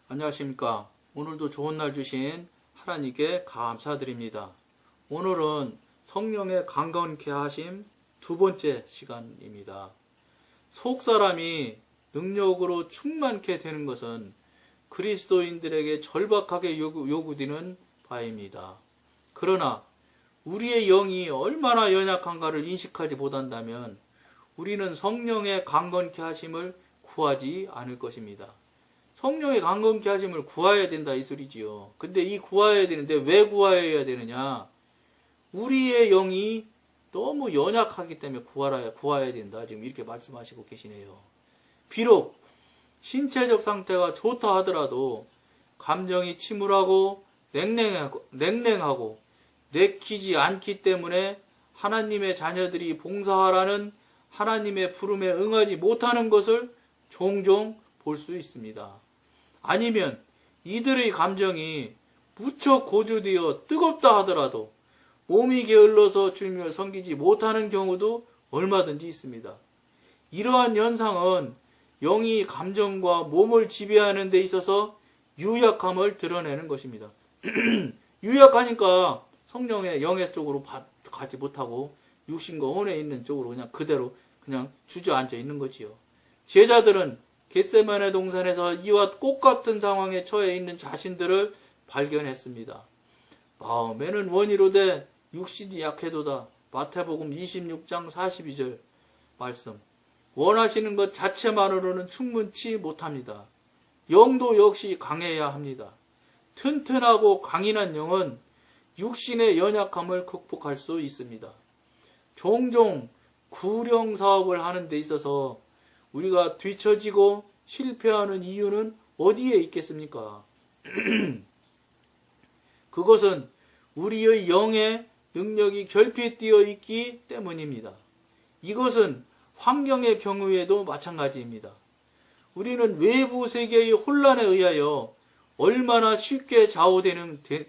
안녕하십니까. 오늘도 좋은 날 주신 하나님께 감사드립니다. 오늘은 성령의 강건케 하심 두 번째 시간입니다. 속사람이 능력으로 충만케 되는 것은 그리스도인들에게 절박하게 요구되는 바입니다. 그러나 우리의 영이 얼마나 연약한가를 인식하지 못한다면 우리는 성령의 강건케 하심을 구하지 않을 것입니다. 성령의 강건케 하심을 구해야 된다 이 소리지요. 근데 이 구해야 되는데 왜 구해야 되느냐? 우리의 영이 너무 연약하기 때문에 구해야 된다. 지금 이렇게 말씀하시고 계시네요. 비록 신체적 상태가 좋다 하더라도 감정이 침울하고 냉랭하고 내키지 않기 때문에 하나님의 자녀들이 봉사하라는 하나님의 부름에 응하지 못하는 것을 종종 볼 수 있습니다. 아니면 이들의 감정이 무척 고조되어 뜨겁다 하더라도 몸이 게을러서 주님을 섬기지 못하는 경우도 얼마든지 있습니다. 이러한 현상은 영이 감정과 몸을 지배하는 데 있어서 유약함을 드러내는 것입니다. 유약하니까 성령의 영의 쪽으로 가지 못하고 육신과 혼에 있는 쪽으로 그냥 그대로 그냥 주저앉아 있는 거지요. 제자들은 겟세마네 동산에서 이와 똑같은 상황에 처해 있는 자신들을 발견했습니다. 마음에는 원이로되 육신이 약해도다. 마태복음 26장 42절 말씀. 원하시는 것 자체만으로는 충분치 못합니다. 영도 역시 강해야 합니다. 튼튼하고 강인한 영은 육신의 연약함을 극복할 수 있습니다. 종종 구령 사업을 하는 데 있어서 우리가 뒤처지고 실패하는 이유는 어디에 있겠습니까? 그것은 우리의 영의 능력이 결핍되어 있기 때문입니다. 이것은 환경의 경우에도 마찬가지입니다. 우리는 외부 세계의 혼란에 의하여 얼마나 쉽게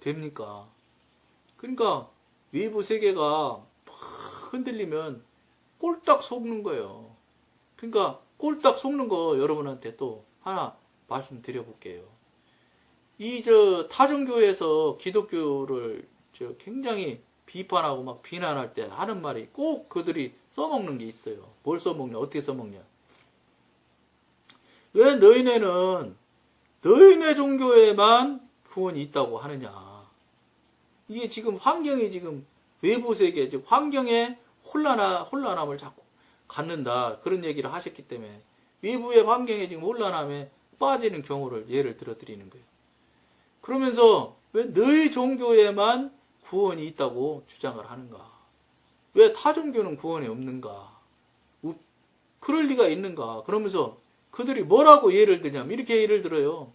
됩니까? 그러니까 외부 세계가 막 흔들리면 꼴딱 속는 거예요. 그러니까 꼴딱 속는 거 여러분한테 또 하나 말씀드려 볼게요. 타종교에서 기독교를 굉장히 비판하고 막 비난할 때 하는 말이 꼭 그들이 써먹는 게 있어요. 뭘 써먹냐? 어떻게 써먹냐? 왜 너희네는 너희네 종교에만 구원이 있다고 하느냐? 이게 지금 환경이 지금 외부 세계, 즉 환경의 혼란함을 자꾸 갖는다. 그런 얘기를 하셨기 때문에 외부의 환경에 지금 혼란함에 빠지는 경우를 예를 들어 드리는 거예요. 그러면서 왜 너희 종교에만 구원이 있다고 주장을 하는가? 왜 타 종교는 구원이 없는가? 그럴 리가 있는가? 그러면서 그들이 뭐라고 예를 드냐면 이렇게 예를 들어요.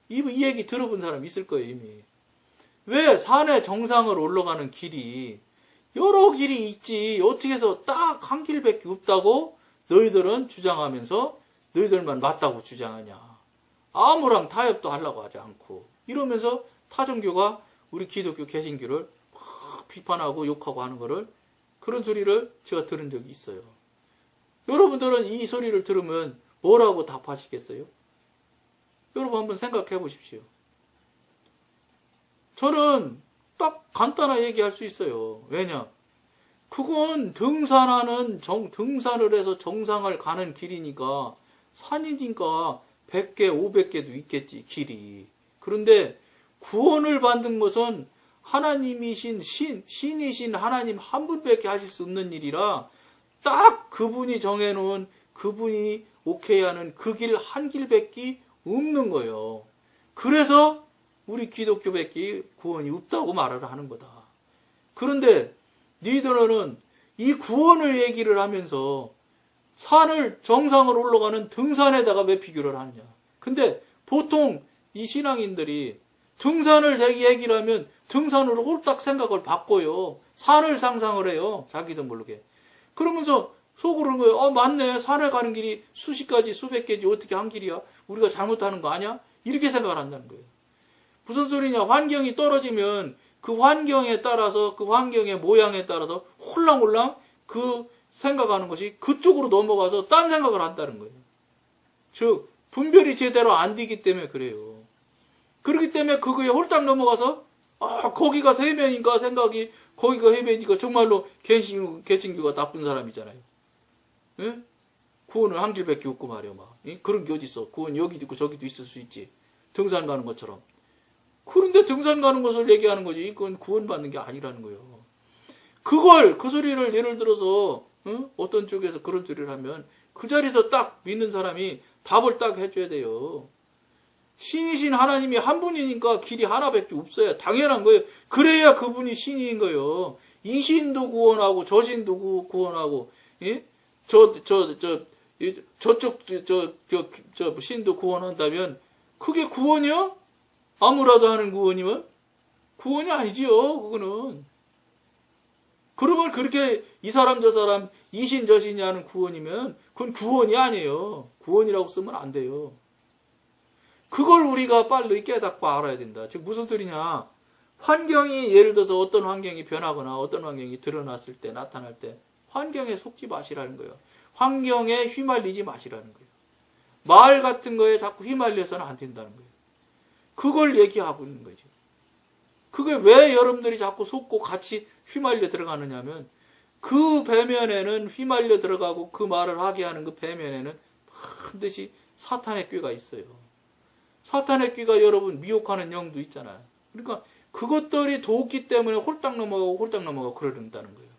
이 얘기 들어본 사람 있을 거예요, 이미. 왜 산의 정상을 올라가는 길이 여러 길이 있지 어떻게 해서 딱 한 길밖에 없다고 너희들은 주장하면서 너희들만 맞다고 주장하냐. 아무랑 타협도 하려고 하지 않고 이러면서 타종교가 우리 기독교 개신교를 막 비판하고 욕하고 하는 거를 그런 소리를 제가 들은 적이 있어요. 여러분들은 이 소리를 들으면 뭐라고 답하시겠어요? 여러분 한번 생각해 보십시오. 저는 딱 간단하게 얘기할 수 있어요. 왜냐? 그건 등산을 해서 정상을 가는 길이니까 산이니까 100개, 500개도 있겠지, 길이. 그런데 구원을 받는 것은 하나님이신 신이신 하나님 한 분밖에 하실 수 없는 일이라 딱 그분이 정해놓은 그분이 오케이 하는 그 길 한 길밖에 없는 거예요. 그래서 우리 기독교밖에 구원이 없다고 말을 하는 거다. 그런데 니들은 이 구원을 얘기를 하면서 정상을 올라가는 등산에다가 왜 비교를 하느냐. 근데 보통 이 신앙인들이 등산을 얘기를 하면 등산으로 홀딱 생각을 바꿔요. 산을 상상을 해요. 자기도 모르게. 그러면서 속으로는 거예요. 맞네. 산에 가는 길이 수십 가지, 수백 개지 어떻게 한 길이야? 우리가 잘못하는 거 아니야? 이렇게 생각을 한다는 거예요. 무슨 소리냐? 환경이 떨어지면 그 환경에 따라서 그 환경의 모양에 따라서 홀랑홀랑 그 생각하는 것이 그쪽으로 넘어가서 딴 생각을 한다는 거예요. 즉 분별이 제대로 안 되기 때문에 그래요. 그렇기 때문에 그거에 홀딱 넘어가서 거기가 세면인가 생각이 거기가 해변이니까 정말로 개신교가 나쁜 사람이잖아요. 예? 구원은 한 길밖에 없고 말이야 막. 그런 게 어디 있어? 구원 여기도 있고 저기도 있을 수 있지. 등산 가는 것처럼. 그런데 등산 가는 것을 얘기하는 거지. 그건 구원받는 게 아니라는 거예요. 그 소리를 예를 들어서 어떤 쪽에서 그런 소리를 하면 그 자리에서 딱 믿는 사람이 답을 딱 해줘야 돼요. 신이신 하나님이 한 분이니까 길이 하나밖에 없어요. 당연한 거예요. 그래야 그분이 신인 거예요. 이 신도 구원하고 저 신도 구원하고 예? 저쪽 신도 구원한다면 그게 구원이요? 아무라도 하는 구원이면 구원이 아니지요. 그거는. 그러면 그렇게 이 사람 저 사람 이신 저신이 하는 구원이면 그건 구원이 아니에요. 구원이라고 쓰면 안 돼요. 그걸 우리가 빨리 깨닫고 알아야 된다. 즉 무슨 소리냐? 환경이 예를 들어서 어떤 환경이 변하거나 어떤 환경이 드러났을 때 나타날 때 환경에 속지 마시라는 거예요. 환경에 휘말리지 마시라는 거예요. 말 같은 거에 자꾸 휘말려서는 안 된다는 거예요. 그걸 얘기하고 있는 거죠. 그게 왜 여러분들이 자꾸 속고 같이 휘말려 들어가느냐 하면 그 배면에는 휘말려 들어가고 그 말을 하게 하는 그 배면에는 반드시 사탄의 꾀가 있어요. 사탄의 꾀가 여러분 미혹하는 영도 있잖아요. 그러니까 그것들이 도끼 때문에 홀딱 넘어가고 그러는다는 거예요.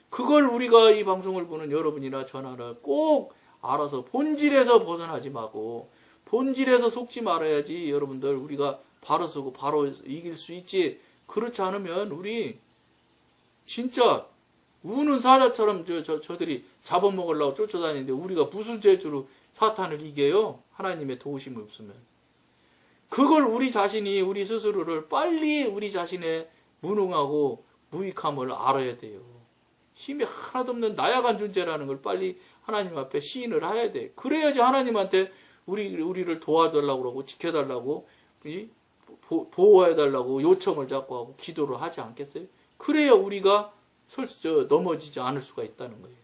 그걸 우리가 이 방송을 보는 여러분이나 저나 꼭 알아서 본질에서 벗어나지 말고 본질에서 속지 말아야지 여러분들 우리가 바로 서고 바로 이길 수 있지. 그렇지 않으면 우리 진짜 우는 사자처럼 저들이 잡아먹으려고 쫓아다니는데 우리가 무슨 재주로 사탄을 이겨요? 하나님의 도우심이 없으면. 그걸 우리 자신이 우리 스스로를 빨리 우리 자신의 무능하고 무익함을 알아야 돼요. 힘이 하나도 없는 나약한 존재라는 걸 빨리 하나님 앞에 시인을 해야 돼. 그래야지 하나님한테 우리를 도와달라고 그러고 지켜달라고 보호해달라고 요청을 자꾸 하고 기도를 하지 않겠어요? 그래야 우리가 넘어지지 않을 수가 있다는 거예요.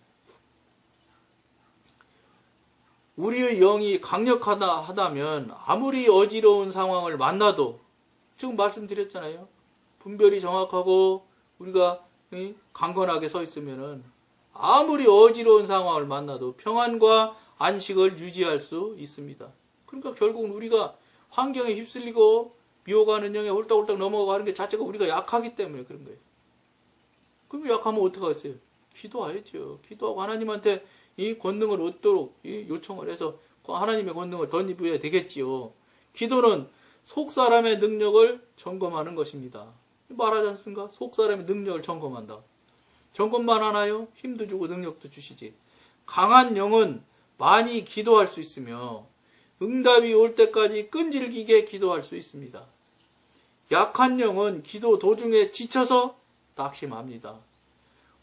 우리의 영이 강력하다면 아무리 어지러운 상황을 만나도 지금 말씀드렸잖아요. 분별이 정확하고 우리가 강건하게 서 있으면은 아무리 어지러운 상황을 만나도 평안과 안식을 유지할 수 있습니다. 그러니까 결국은 우리가 환경에 휩쓸리고 미혹하는 영에 홀딱홀딱 넘어가고 하는 게 자체가 우리가 약하기 때문에 그런 거예요. 그럼 약하면 어떡하겠어요? 기도해야죠. 기도하고 하나님한테 이 권능을 얻도록 요청을 해서 하나님의 권능을 덧입어야 되겠지요. 기도는 속사람의 능력을 점검하는 것입니다. 말하지 않습니까? 속사람의 능력을 점검한다. 점검만 하나요? 힘도 주고 능력도 주시지. 강한 영은 많이 기도할 수 있으며 응답이 올 때까지 끈질기게 기도할 수 있습니다. 약한 영은 기도 도중에 지쳐서 낙심합니다.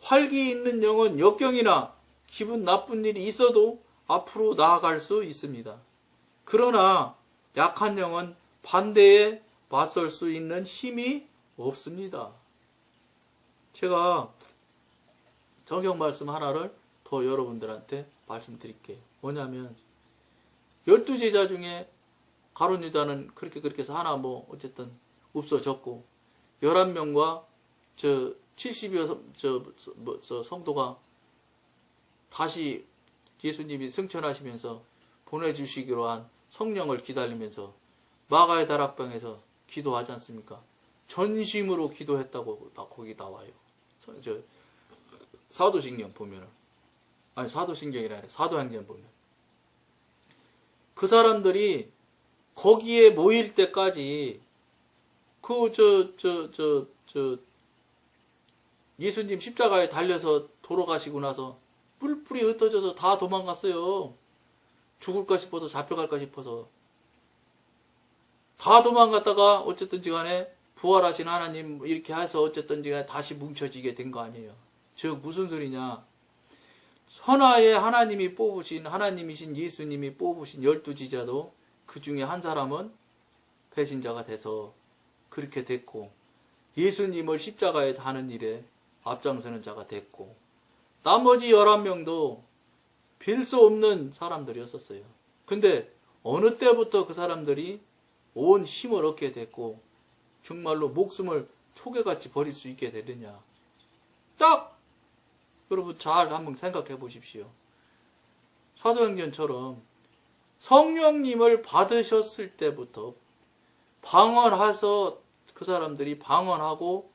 활기 있는 영은 역경이나 기분 나쁜 일이 있어도 앞으로 나아갈 수 있습니다. 그러나 약한 영은 반대에 맞설 수 있는 힘이 없습니다. 제가 성경 말씀 하나를 더 여러분들한테 말씀드릴게요. 뭐냐면 12제자 중에 가룟 유다는 그렇게 해서 하나 어쨌든 없어졌고 11명과 70여 성도가 다시 예수님이 승천하시면서 보내주시기로 한 성령을 기다리면서 마가의 다락방에서 기도하지 않습니까? 전심으로 기도했다고 거기 나와요. 사도신경 보면은. 아니, 사도신경이 아니라 사도행전 보면. 그 사람들이 거기에 모일 때까지 예수님 십자가에 달려서 돌아가시고 나서 뿔뿔이 흩어져서 다 도망갔어요. 죽을까 싶어서 잡혀갈까 싶어서. 다 도망갔다가 어쨌든지 간에 부활하신 하나님 이렇게 해서 어쨌든지 간에 다시 뭉쳐지게 된 거 아니에요. 즉 무슨 소리냐. 선하의 하나님이 뽑으신 하나님이신 예수님이 뽑으신 12지자도 그 중에 한 사람은 배신자가 돼서 그렇게 됐고 예수님을 십자가에 다는 일에 앞장서는 자가 됐고 나머지 11명도 빌 수 없는 사람들이었었어요. 근데 어느 때부터 그 사람들이 온 힘을 얻게 됐고 정말로 목숨을 초계같이 버릴 수 있게 되느냐. 딱 여러분 잘 한번 생각해 보십시오. 사도행전처럼 성령님을 받으셨을 때부터 방언해서 그 사람들이 방언하고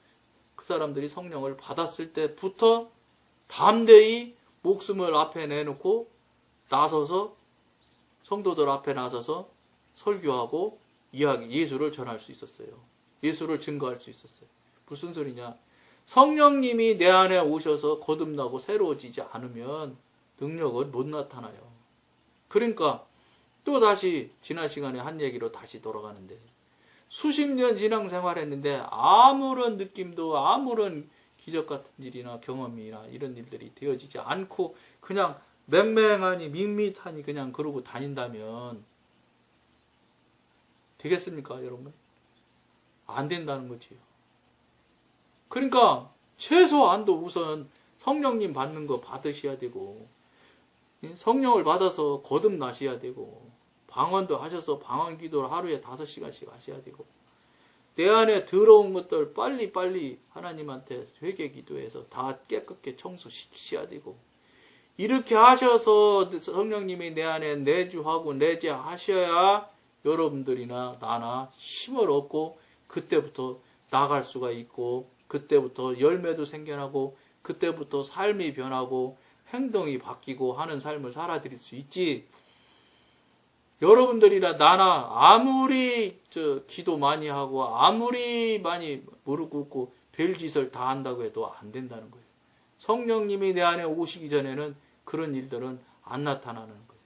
그 사람들이 성령을 받았을 때부터 담대히 목숨을 앞에 내놓고 나서서 성도들 앞에 나서서 설교하고 예수를 전할 수 있었어요. 예수를 증거할 수 있었어요. 무슨 소리냐? 성령님이 내 안에 오셔서 거듭나고 새로워지지 않으면 능력은 못 나타나요. 그러니까 또 다시 지난 시간에 한 얘기로 다시 돌아가는데 수십 년 신앙생활 했는데 아무런 느낌도 아무런 기적 같은 일이나 경험이나 이런 일들이 되어지지 않고 그냥 맹맹하니 밋밋하니 그냥 그러고 다닌다면 되겠습니까, 여러분? 안 된다는 거지요. 그러니까 최소한도 우선 성령님 받는 거 받으셔야 되고 성령을 받아서 거듭나셔야 되고 방언도 하셔서 방언 기도를 하루에 5시간씩 하셔야 되고 내 안에 더러운 것들 빨리빨리 하나님한테 회개 기도해서 다 깨끗게 청소시키셔야 되고 이렇게 하셔서 성령님이 내 안에 내주하고 내재하셔야 여러분들이나 나나 힘을 얻고 그때부터 나갈 수가 있고 그때부터 열매도 생겨나고 그때부터 삶이 변하고 행동이 바뀌고 하는 삶을 살아드릴 수 있지. 여러분들이나 나나 아무리 기도 많이 하고 아무리 많이 무릎 꿇고 별짓을 다 한다고 해도 안 된다는 거예요. 성령님이 내 안에 오시기 전에는 그런 일들은 안 나타나는 거예요.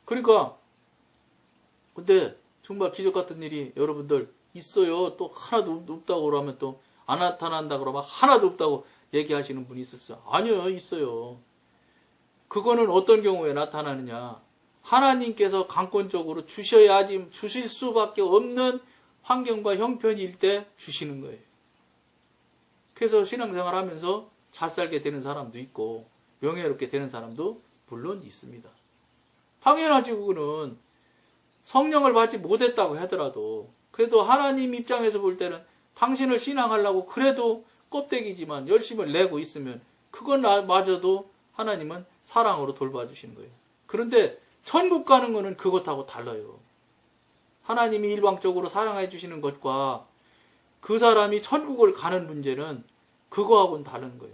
그러니까 근데 정말 기적 같은 일이 여러분들 있어요. 또 하나도 없다고 그러면 또 안 나타난다 그러면 하나도 없다고 얘기하시는 분이 있었어요. 아니요, 있어요. 그거는 어떤 경우에 나타나느냐. 하나님께서 강권적으로 주셔야지 주실 수밖에 없는 환경과 형편일 때 주시는 거예요. 그래서 신앙생활 하면서 잘 살게 되는 사람도 있고 명예롭게 되는 사람도 물론 있습니다. 당연하지. 그거는 성령을 받지 못했다고 하더라도 그래도 하나님 입장에서 볼 때는 당신을 신앙하려고 그래도 껍데기지만 열심을 내고 있으면 그건 마저도 하나님은 사랑으로 돌봐주시는 거예요. 그런데 천국 가는 거는 그것하고 달라요. 하나님이 일방적으로 사랑해 주시는 것과 그 사람이 천국을 가는 문제는 그거하고는 다른 거예요.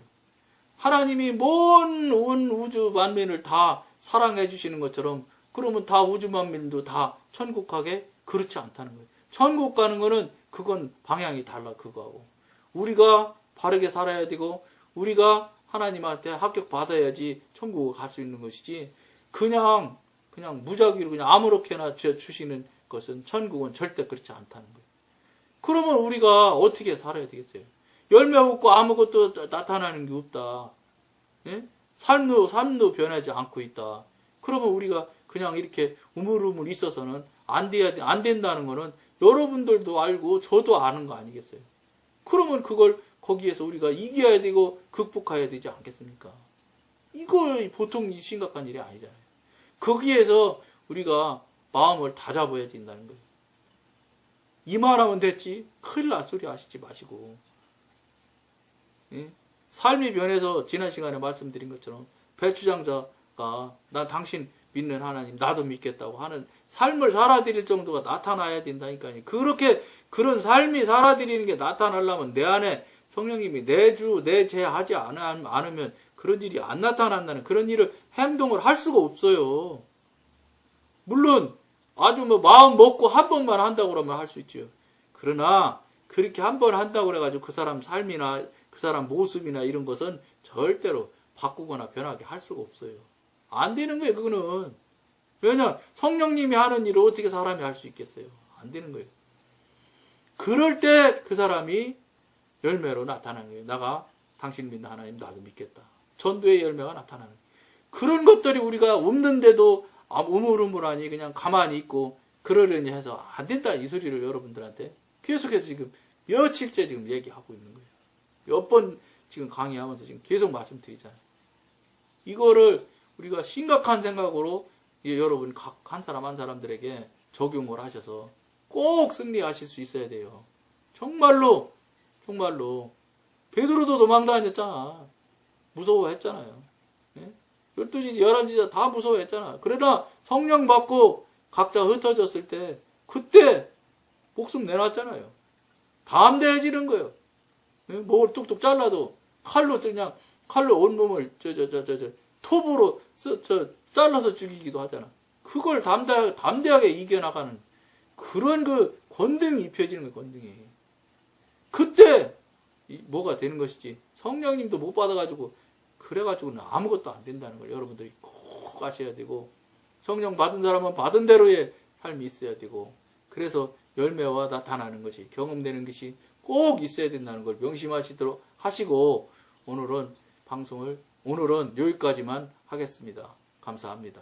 하나님이 온 우주 만민을 다 사랑해 주시는 것처럼 그러면 다 우주 만민도 다 천국 가게? 그렇지 않다는 거예요. 천국 가는 거는 그건 방향이 달라. 그거하고 우리가 바르게 살아야 되고 우리가 하나님한테 합격받아야지 천국을 갈 수 있는 것이지 그냥 무작위로 그냥 아무렇게나 주시는 것은 천국은 절대 그렇지 않다는 거예요. 그러면 우리가 어떻게 살아야 되겠어요? 열매 없고 아무것도 나타나는 게 없다. 예? 삶도 변하지 않고 있다. 그러면 우리가 그냥 이렇게 우물우물 있어서는 안 된다는 거는 여러분들도 알고 저도 아는 거 아니겠어요? 그러면 그걸 거기에서 우리가 이겨야 되고 극복해야 되지 않겠습니까? 이거 보통 심각한 일이 아니잖아요. 거기에서 우리가 마음을 다잡아야 된다는 거예요. 이만하면 됐지 큰일 날 소리 하시지 마시고 예? 삶이 변해서 지난 시간에 말씀드린 것처럼 배추장자가 난 당신 믿는 하나님 나도 믿겠다고 하는 삶을 살아드릴 정도가 나타나야 된다니까요. 그렇게 그런 삶이 살아드리는 게 나타나려면 내 안에 성령님이 내재하지 않으면 그런 일이 안 나타난다는 그런 일을 행동을 할 수가 없어요. 물론 아주 마음 먹고 한 번만 한다고 그러면 할 수 있죠. 그러나 그렇게 한 번 한다고 그래가지고 그 사람 삶이나 그 사람 모습이나 이런 것은 절대로 바꾸거나 변하게 할 수가 없어요. 안 되는 거예요. 그거는. 왜냐 성령님이 하는 일을 어떻게 사람이 할 수 있겠어요. 안 되는 거예요. 그럴 때 그 사람이 열매로 나타나는 거예요. 나가 당신 믿는 하나님 나도 믿겠다. 전도의 열매가 나타나는 거예요. 그런 것들이 우리가 없는데도 우물우물하니 그냥 가만히 있고 그러려니 해서 안 된다 이 소리를 여러분들한테 계속해서 지금 며칠째 지금 얘기하고 있는 거예요. 몇 번 지금 강의하면서 지금 계속 말씀드리잖아요. 이거를 우리가 심각한 생각으로 여러분 각 한 사람 한 사람들에게 적용을 하셔서 꼭 승리하실 수 있어야 돼요. 정말로 베드로도 도망 다녔잖아. 무서워했잖아요. 12지지 11지지 다 무서워했잖아. 그러나 성령 받고 각자 흩어졌을 때 그때 목숨 내놨잖아요. 담대해지는 거예요. 목을 뚝뚝 잘라도 칼로 온몸을 톱으로 잘라서 죽이기도 하잖아. 그걸 담대하게 이겨나가는 그런 그 권능이 입혀지는 거예요. 권능이. 그때 뭐가 되는 것이지. 성령님도 못 받아가지고 그래가지고는 아무것도 안 된다는 걸 여러분들이 꼭 아셔야 되고, 성령 받은 사람은 받은 대로의 삶이 있어야 되고, 그래서 열매와 나타나는 것이, 경험되는 것이 꼭 있어야 된다는 걸 명심하시도록 하시고, 오늘은 여기까지만 하겠습니다. 감사합니다.